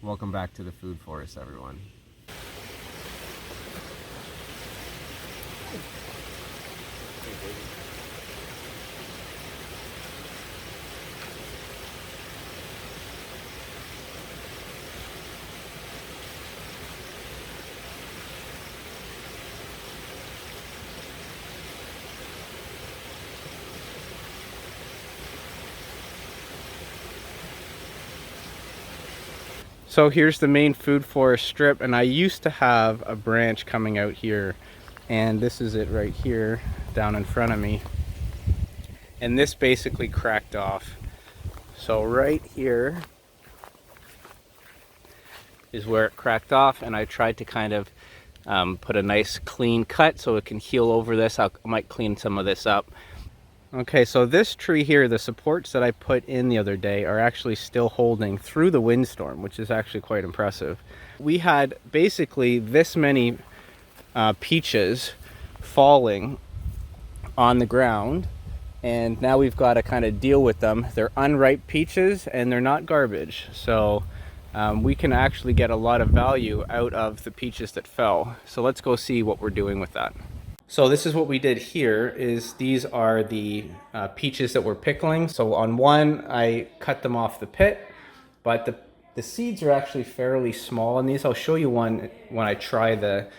Welcome back to the food forest, everyone. So here's the main food forest strip, and I used to have a branch coming out here, and this is it right here down in front of me, and this basically cracked off. So right here is where it cracked off, and I tried to kind of put a nice clean cut so it can heal over this. I might clean some of this up. Okay, so this tree here, the supports that I put in the other day are actually still holding through the windstorm, which is actually quite impressive. We had basically this many peaches falling on the ground, and now we've got to kind of deal with them. They're unripe peaches and they're not garbage, so we can actually get a lot of value out of the peaches that fell. So let's go see what we're doing with that. So this is what we did here, is these are the peaches that we're pickling. So on one, I cut them off the pit, but the seeds are actually fairly small in these. I'll show you one when I try the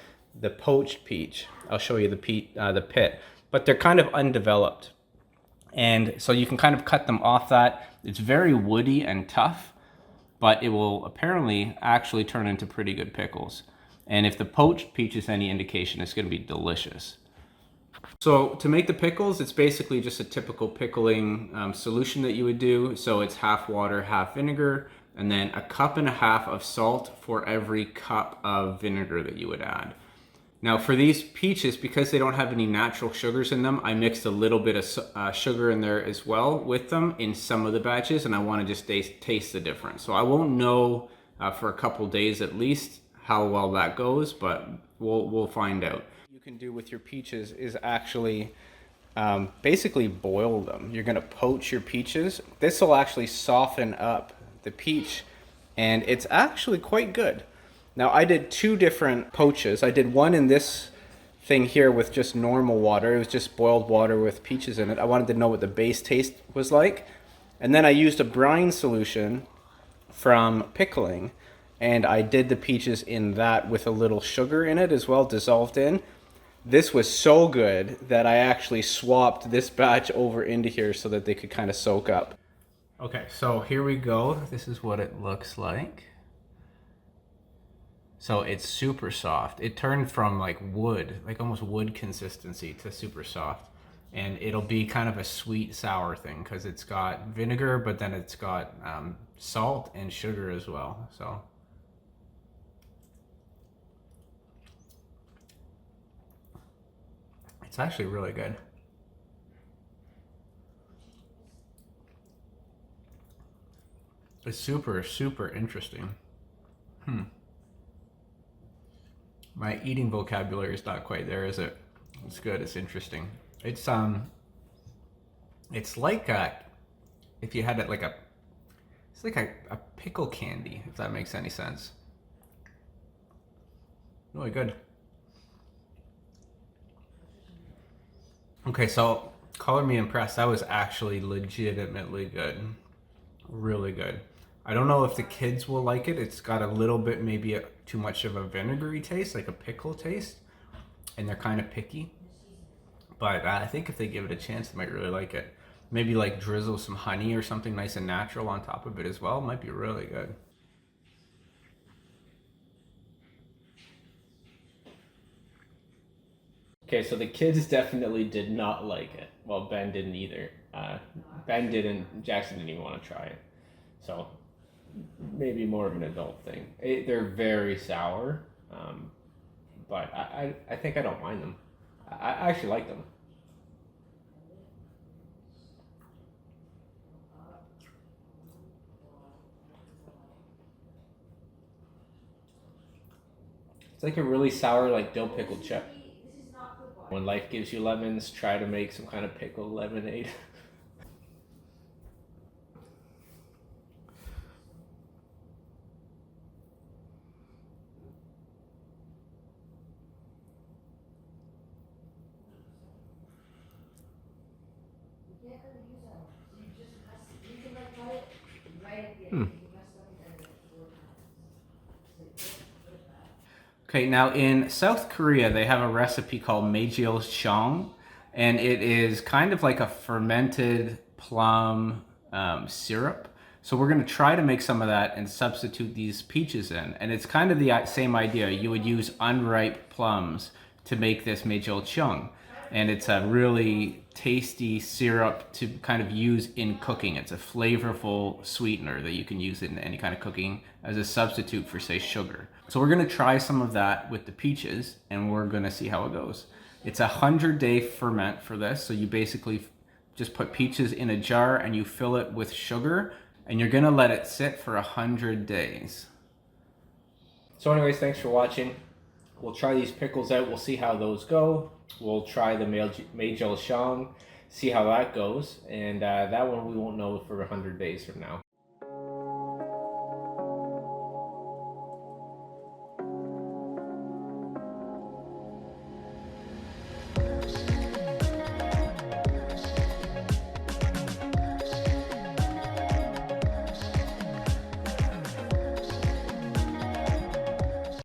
poached peach. I'll show you the pit, but they're kind of undeveloped. And so you can kind of cut them off that. It's very woody and tough, but it will apparently actually turn into pretty good pickles. And if the poached peach is any indication, it's going to be delicious. So to make the pickles, it's basically just a typical pickling solution that you would do. So it's half water, half vinegar, and then 1.5 cups of salt for every cup of vinegar that you would add. Now for these peaches, because they don't have any natural sugars in them, I mixed a little bit of sugar in there as well with them in some of the batches, and I want to just taste the difference. So I won't know for a couple days at least how well that goes, but we'll find out. What you can do with your peaches is actually basically boil them. You're going to poach your peaches. This will actually soften up the peach, and it's actually quite good. Now I did 2 different poaches. I did one in this thing here with just normal water. It was just boiled water with peaches in it. I wanted to know what the base taste was like. And then I used a brine solution from pickling, and I did the peaches in that with a little sugar in it as well, dissolved in. This was so good that I actually swapped this batch over into here so that they could kind of soak up. Okay, so here we go. This is what it looks like. So it's super soft. It turned from like wood, like almost wood consistency, to super soft. And it'll be kind of a sweet sour thing because it's got vinegar, but then it's got salt and sugar as well. So it's actually really good. It's super, super interesting. My eating vocabulary is not quite there, is it? It's good, it's interesting. It's like if you had it like it's like a pickle candy, if that makes any sense. Really good. Okay, so color me impressed. That was actually legitimately good. Really good. I don't know if the kids will like it. It's got a little bit, maybe too much of a vinegary taste, like a pickle taste, and they're kind of picky. But I think if they give it a chance, they might really like it. Maybe like drizzle some honey or something nice and natural on top of it as well. It might be really good. Okay, so the kids definitely did not like it. Well, Ben didn't either. Ben didn't, Jackson didn't even want to try it. So maybe more of an adult thing. They're very sour, but I think I don't mind them. I actually like them. It's like a really sour, like dill pickle chip. When life gives you lemons, try to make some kind of pickle lemonade. Okay, now in South Korea, they have a recipe called Maesil Cheong, and it is kind of like a fermented plum syrup. So we're gonna try to make some of that and substitute these peaches in. And it's kind of the same idea. You would use unripe plums to make this Maesil Cheong. And it's a really tasty syrup to kind of use in cooking. It's a flavorful sweetener that you can use in any kind of cooking as a substitute for, say, sugar. So we're gonna try some of that with the peaches and we're gonna see how it goes. It's a 100-day ferment for this. So you basically just put peaches in a jar and you fill it with sugar and you're gonna let it sit for 100 days. So anyways, thanks for watching. We'll try these pickles out. We'll see how those go. We'll try the Maesil Cheong, see how that goes. And that one we won't know for 100 days from now.